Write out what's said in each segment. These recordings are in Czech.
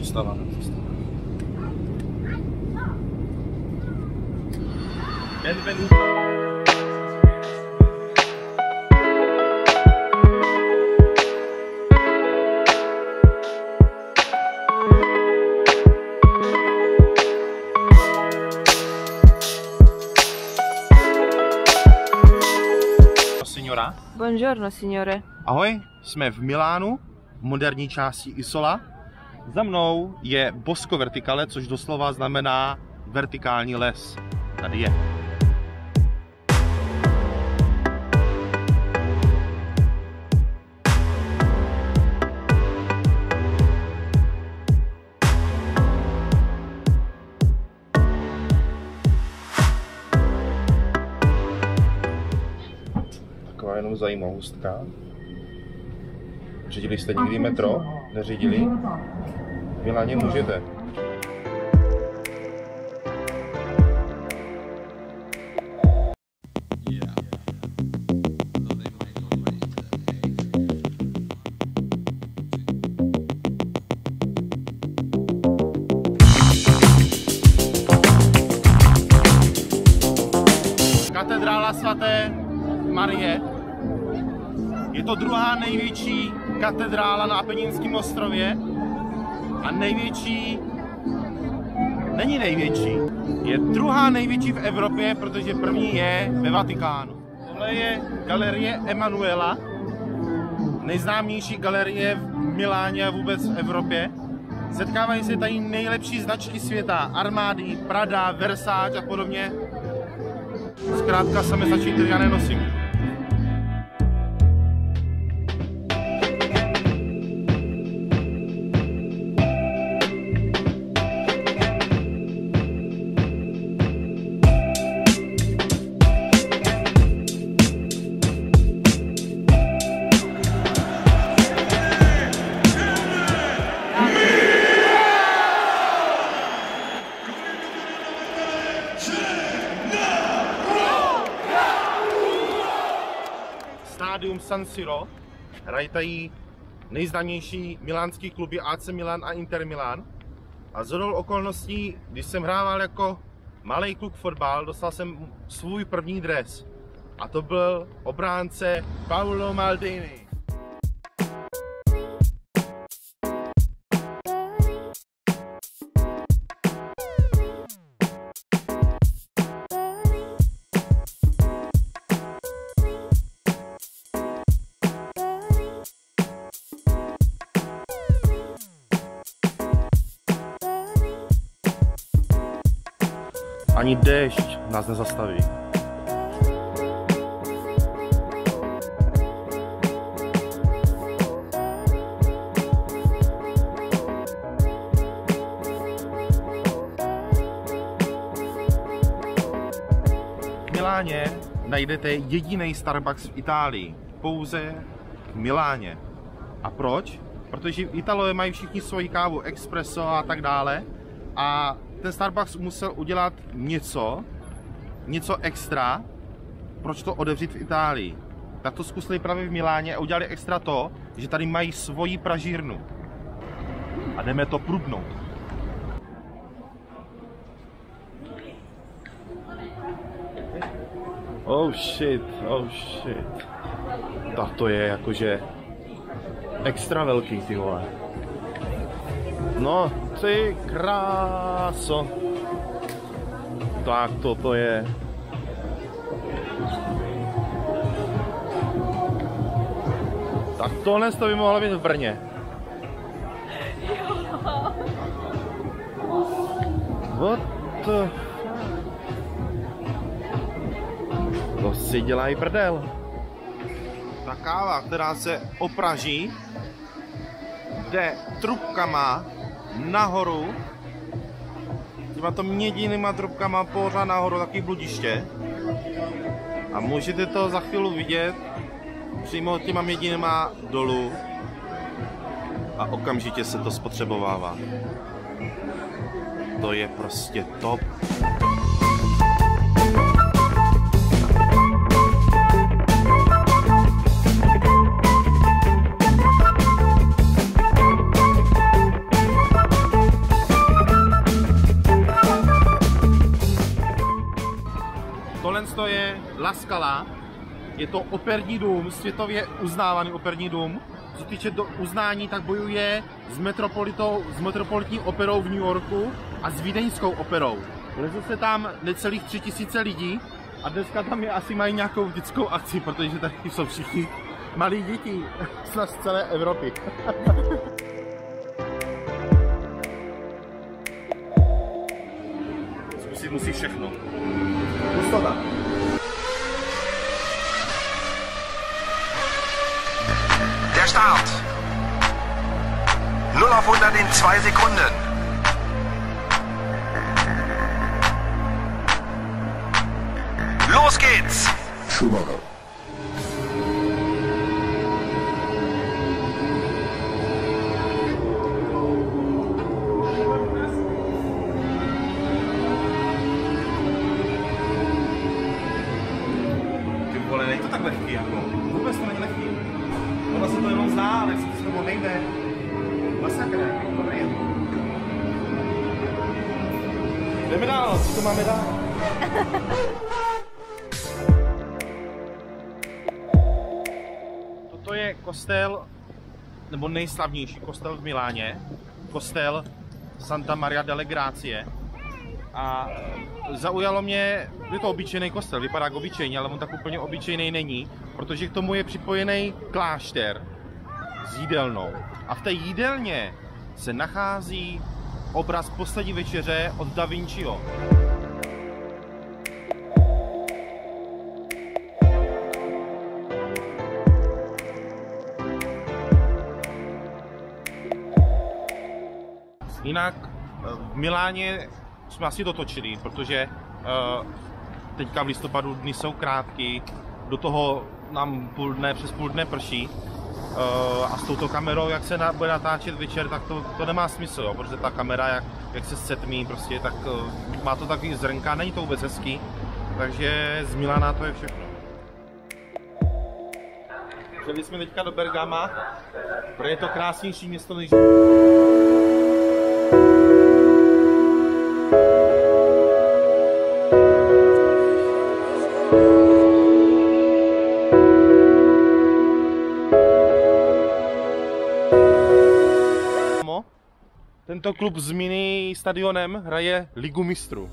Zastava. Benvenuto. Signora? Buongiorno signore. Ahoj, jsme v Milánu, v moderní části Isola. Za mnou je Bosco Verticale, což doslova znamená vertikální les. Tady je. Taková jenom zajímavostka. Řídili jste někdy metro? Neřídili? V Miláně můžete. Katedrála svaté Marie. Je to druhá největší katedrála na Apeninském ostrově a největší, není největší, je druhá největší v Evropě, protože první je ve Vatikánu. Tohle je galerie Emanuela, nejznámější galerie v Miláně a vůbec v Evropě. Setkávají se tady nejlepší značky světa, Armady, Prada, Versace a podobně. Zkrátka sami značky, které já nenosím. Stádium San Siro hrají tady nejznámější milánský kluby AC Milan a Inter Milan. A shodou okolností, když jsem hrával jako malý kluk fotbal, dostal jsem svůj první dres. A to byl obránce Paolo Maldini. Ani déšť nás nezastaví. V Miláně najdete jediný Starbucks v Itálii. Pouze v Miláně. A proč? Protože Italové mají všichni svoji kávu, espresso a tak dále. A ten Starbucks musel udělat něco extra, proč to otevřít v Itálii. Tak to zkusili právě v Miláně a udělali extra to, že tady mají svoji pražírnu. A jdeme to průbnout. Oh shit. Tak to je jakože extra velký, ty vole. No, ty kráso. Tak toto je. Tak tohle to by mohlo být v Brně. What the... To si dělají prdel. Ta káva, která se opraží, jde trubkama nahoru, těma to měděnýma trubkama pořád nahoru, taky bludiště. A můžete to za chvíli vidět přímo těma měděnýma dolů a okamžitě se to spotřebovává. To je prostě top. Je to operní dům, světově uznávaný operní dům. Co se týče uznání, tak bojuje s metropolitní operou v New Yorku a s vídeňskou operou. Lezou se tam necelých 3000 lidí a dneska tam asi mají nějakou dětskou akci, protože tady jsou všichni malí děti z celé Evropy. Musí všechno. Hustota. Der Start. 0 auf 100 in 2 Sekunden. Los geht's. Schumacher. Není to tak lehký, jako. Vůbec to není lehký. Ono se to jenom zdá, ale se to s tebou nejde. Masakr, dobrý je to. Jdeme dál, co to máme dál? Toto je kostel, nebo nejslavnější kostel v Miláně. Kostel Santa Maria delle Grazie. A zaujalo mě, je to obyčejný kostel, vypadá jako obyčejně, ale on tak úplně obyčejný není, protože k tomu je připojený klášter s jídelnou. A v té jídelně se nachází obraz Poslední večeře od Da Vinciho. Jinak v Miláně jsme asi dotočili, protože teďka v listopadu dny jsou krátký, do toho nám přes půl dne prší a s touto kamerou, jak se bude natáčet večer, tak to nemá smysl, jo, protože ta kamera, jak se setmí, prostě, tak má to takový zrnka, není to vůbec hezký, takže z Milána to je všechno. Přijeli jsme teďka do Bergama, protože je to krásnější město než... Tento klub s mini stadionem hraje Ligu mistrů.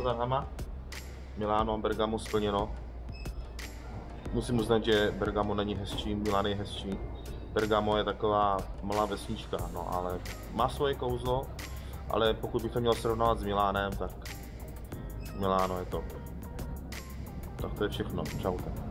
Za náma. Miláno, Bergamo splněno. Musím uznat, že Bergamo není hezčí, Milán je hezčí. Bergamo je taková malá vesnička, no ale má svoje kouzlo, ale pokud bych to měl srovnávat s Milánem, tak Miláno je to. Tak to je všechno. Čaute.